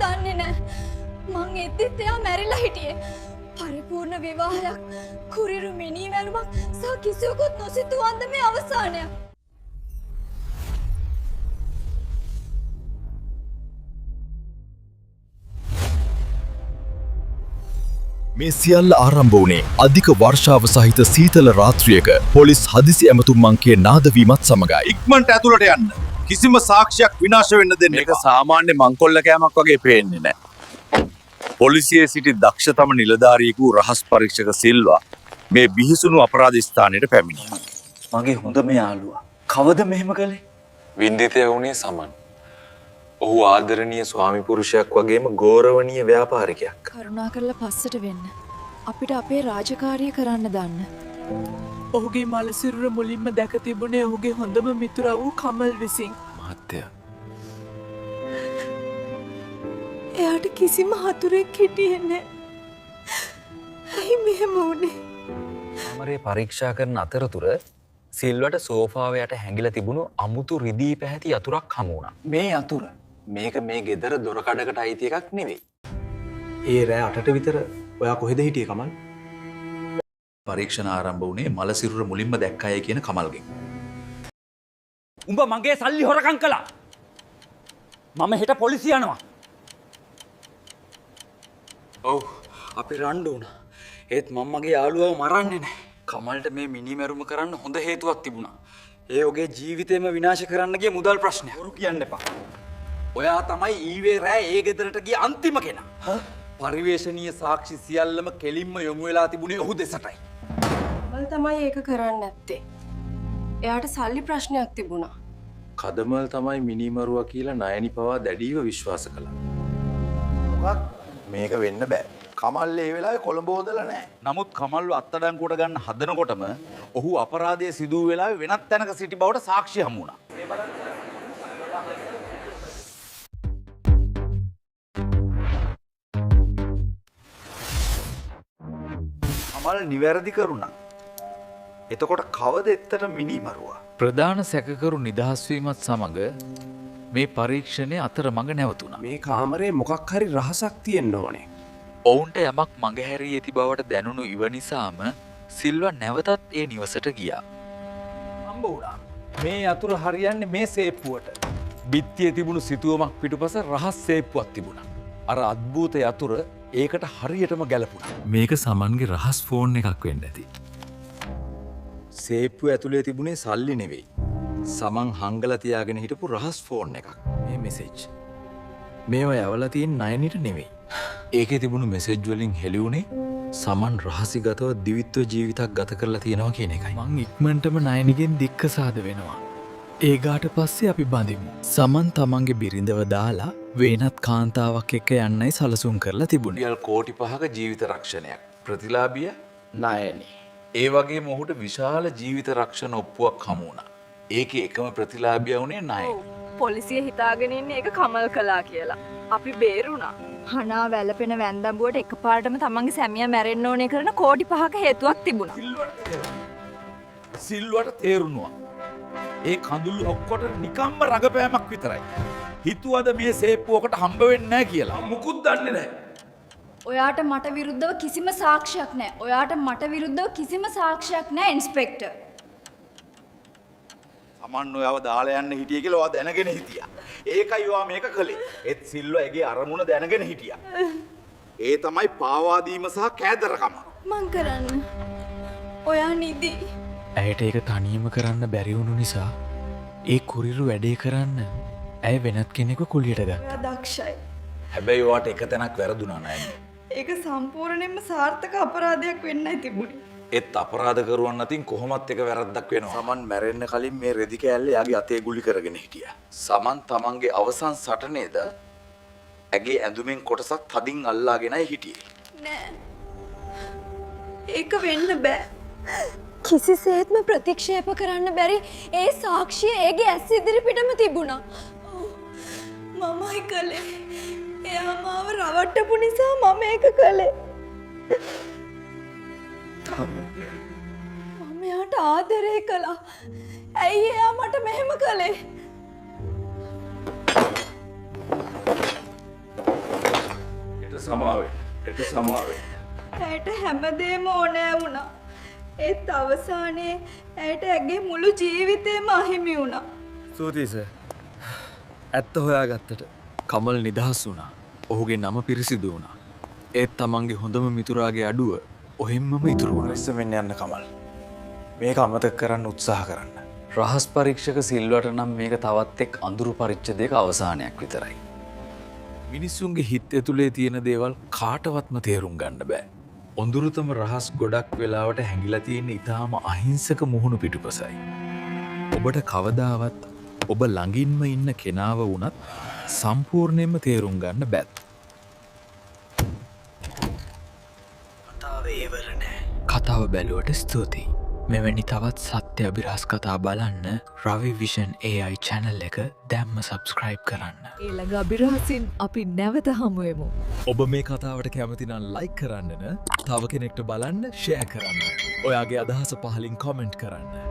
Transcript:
දන්නේ නැහැ. මං එද්දිත් එයා මැරිලා හිටියේ. පරිපූර්ණ විවාහයක්, කුරිරු මිනී මැරුමක් සහ කිසිවකුත් නොසිතූ අන්දමේ අවසානයක්. මේ සියල්ල ආරම්භ වුණේ අධික වර්ෂාව සහිත සීතල රාත්‍රියක පොලිස් හදිසි ඇමතුම් මංකයේ නාදවීමත් සමගයි. ඉක්මනට ඇතුළට යන්න. කිසිම සාක්ෂියක් විනාශ වෙන්න දෙන්න මේක සාමාන්‍ය මංකොල්ල කෑමක් වගේ පේන්නේ නැහැ. පොලිසියේ සිටි දක්ෂතම නිලධාරියෙකු රහස් පරීක්ෂක සිල්වා මේ බිහිසුණු අපරාධ ස්ථානයට පැමිණියා. මගේ හොඳම යාළුවා. කවද මෙහෙම කළේ? වින්දිතය වුණේ සමන්. ඔහු ආදරණීය ස්වාමි පුරුෂයක් වගේම ගෞරවනීය ව්‍යාපාරිකයක්. කරුණා කරලා පස්සට වෙන්න. අපිට අපේ රාජකාරිය කරන්න දාන්න. ඔහුගේ මලසිරුර මුලින්ම දැක තිබුණේ ඔහුගේ හොඳම මිතුරා වූ කමල් විසින්. මහත්තය එයාට කිසිම හතුරෙක් හිටියේ නැහැ. ඇයි මෙහෙම වුනේ? කාමරේ පරීක්ෂා කරන අතරතුර සිල්වට සෝෆාව යට හැංගිලා තිබුණු අමුතු රිදී පැහැති යතුරක් හමු වුණා. මේ යතුර මේක මේ ගෙදර දොරකඩකට අයිති එකක් නෙවෙයි. ඒ රෑ 8ට විතර ඔයා කොහෙද හිටියේ කමල්? පරීක්ෂණ ආරම්භ වුණේ මලසිරුර මුලින්ම දැක්කයි කියන කමල්ගෙන්. උඹ මගේ සල්ලි හොරකම් කළා. මම හෙට පොලිසිය යනවා. ඔව් අපි රණ්ඩු වුණා. ඒත් මම මගේ යාළුවව මරන්නේ නැහැ. කමල්ට මේ මිනි මැරුම කරන්න හොඳ හේතුවක් තිබුණා. ඒ ඔගේ ජීවිතේම විනාශ කරන්න ගිය මුදල් ප්‍රශ්නය. හොරු කියන්න එපා. ඔයා තමයි ඊවේ රෑ ඒ ගෙදරට ගිය අන්තිම කෙනා. පරිවේශනීය සාක්ෂි සියල්ලම කෙලින්ම යොමු වෙලා තිබුණේ ඔහු දෙසටයි. මල් තමයි ඒක කරන්න නැත්තේ. එයාට සල්ලි ප්‍රශ්නයක් තිබුණා. කදමල් තමයි මිනිමරුවා කියලා නයනි පවා දැඩීව විශ්වාස කළා. මොකක් මේක වෙන්න බෑ. කමල් ඒ වෙලාවේ කොළඹ හොදලා නැහැ. නමුත් කමල්ව අත්අඩංගුවට ගන්න හදනකොටම ඔහු අපරාධය සිදු වූ වෙලාවේ වෙනත් තැනක සිටි බවට සාක්ෂි හමු වුණා. කමල් නිවැරදි කරුණා. එතකොට කවද එත්තට මිනි මරුවා? ප්‍රධාන සැකකරු නිදහස්වීමත් සමග මේ පරීක්ෂණය අතරමඟ නැවතුණා. මේ කාමරේ මොකක් හරි රහසක් තියෙන්න ඕනේ. ඔවුන්ට යමක් මගහැරී ඇති බවට දැනුණු ඉව නිසාම සිල්ව නැවතත් ඒ නිවසට ගියා. හම්බ වුණා. මේ යතුර හරියන්නේ මේ සේප්පුවට. බිත්තියේ තිබුණු සිතුවමක් පිටුපස රහස් සේප්පුවක් තිබුණා. අර අද්භූත යතුර ඒකට හරියටම ගැලපුණා. මේක සමන්ගේ රහස් ෆෝන් එකක් වෙන්න ඇති. සේප්පුව ඇතුලේ තිබුණේ සල්ලි නෙවෙයි. සමන් හංගලා තියාගෙන හිටපු රහස් ෆෝන් එකක්. මේ මෙසේජ්. මේවා යවලා තියෙන නයනිට නෙවෙයි. ඒකේ තිබුණු මෙසේජ් වලින් හෙළිවුණේ සමන් රහසිගතව දිවිත්ව ජීවිතයක් ගත කරලා තියෙනවා කියන එකයි. මං ඉක්මනටම නයනිගෙන් දික්කසාද වෙනවා. ඒගාට පස්සේ අපි බඳිමු. සමන් තමන්ගේ බිරිඳව දාලා වෙනත් කාන්තාවක් එක්ක යන්නයි සලසුම් කරලා තිබුණේ. රියල් කෝටි 5ක ජීවිත රක්ෂණයක්. ප්‍රතිලාභිය නයනි. ඒ වගේම ඔහුට විශාල ජීවිත රක්ෂණ ඔප්පුවක් හමු වුණා. ඒකේ එකම ප්‍රතිලාභිය වුණේ නයනි. පොලිසිය හිතාගෙන ඉන්නේ ඒක කමල් කළා කියලා. අපි බේරුණා. හනා වැළපෙන වැන්දඹුවට එකපාරටම තමන්ගේ සැමියා මැරෙන්න ඕනේ කරන කෝටි 5ක හේතුවක් තිබුණා. සිල්වට තේරුණා. ඒ කඳුළු ඔක්කොට නිකම්ම රඟපෑමක් විතරයි. හිතුවද මේ සේප්පුවකට හම්බ වෙන්නේ නැහැ කියලා. මුකුත් දන්නේ නැහැ. ඔයාට මට විරුද්ධව කිසිම සාක්ෂියක් නැහැ. ඔයාට මට විරුද්ධව කිසිම සාක්ෂියක් නැහැ ඉන්ස්පෙක්ටර්. සමන් ඔයව දාලා යන්න හිටියේ කියලා ඔයා දැනගෙන හිටියා. ඒකයි ඔයා මේක කළේ. ඒත් සිල්වා ඒගේ අරමුණ දැනගෙන හිටියා. ඒ තමයි පාවා දීම සහ කෑදරකම. මං කරන්න. ඔයා නිදි. ඇයට ඒක තනියම කරන්න බැරි වුණු නිසා ඒ කුරිරු වැඩේ කරන්න ඇය වෙනත් කෙනෙකු කුලියට ගත්තා. ඔයා දක්ෂයි. හැබැයි ඔයාට එක තැනක් වැරදුනා නෑ. ඒක සම්පූර්ණයෙන්ම සාර්ථක අපරාධයක් වෙන්නයි තිබුණේ. ඒත් අපරාධකරුවන් අතින් කොහොමත් එක වැරද්දක් වෙනවා. සමන් මැරෙන්න කලින් මේ රෙදි කෑල්ල යාගේ අතේ ගුලි කරගෙන හිටියා. සමන් තමන්ගේ අවසන් සටනේද ඇගේ ඇඳුමෙන් කොටසක් තදින් අල්ලාගෙනයි හිටියේ. නෑ. ඒක වෙන්න බෑ. කිසිසේත්ම ප්‍රතික්ෂේප කරන්න බැරි ඒ සාක්ෂිය ඒගේ ඇස් ඉදිරිපිටම තිබුණා. මමයි කළේ. එයා මාව රවට්ටපු නිසා මම ඒක කළේ. මම එයාට ආදරය කළා. ඇයි එයා මට මෙහෙම කළේ? සමාවෙන්. ඇයට හැමදේම ඕනෑ වුණා. ඒත් අවසානයේ ඇයට ඇගේ මුළු ජීවිතේම අහිමි වුණා. සූතිස ඇත්ත හොයාගත්තට කමල් නිදහස් වුණා. ඔහුගේ නම පිරිසිදු වුණා. ඒත් තමන්ගේ හොඳම මිතුරාගේ අඩුව ඔහෙම්මම ඉතුරු වුණා. ඉස්සෙමින් යන්න කමල්. මේක අමතක කරන්න උත්සාහ කරන්න. රහස් පරීක්ෂක සිල්වට නම් මේක තවත් එක් අඳුරු පරිච්ඡේදයක අවසානයක් විතරයි. මිනිස්සුන්ගේ හිත් ඇතුලේ තියෙන දේවල් කාටවත්ම තේරුම් ගන්න බෑ. ඔඳුරුතම රහස් ගොඩක් වෙලාවට හැඟිලා තියෙන ඉතාම අහිංසක මුහුණු පිටුපසයි. ඔබට කවදාවත් ඔබ ළඟින්ම ඉන්න කෙනාව වුණත් සම්පූර්ණයෙන්ම තේරුම් ගන්න බැත්. කතාව බැලුවට ස්තුතියි. මෙවැනි තවත් සත්‍ය අභිරහස් කතා බලන්න රවි විෂන් AI channel එක දැම්ම subscribe කරන්න. ඊළඟ අභිරහසින් අපි නැවත හමුවෙමු. ඔබ මේ කතාවට කැමතිනම් like කරන්නන, තව කෙනෙක්ට බලන්න share කරන්න. ඔයාගේ අදහස පහලින් comment කරන්න.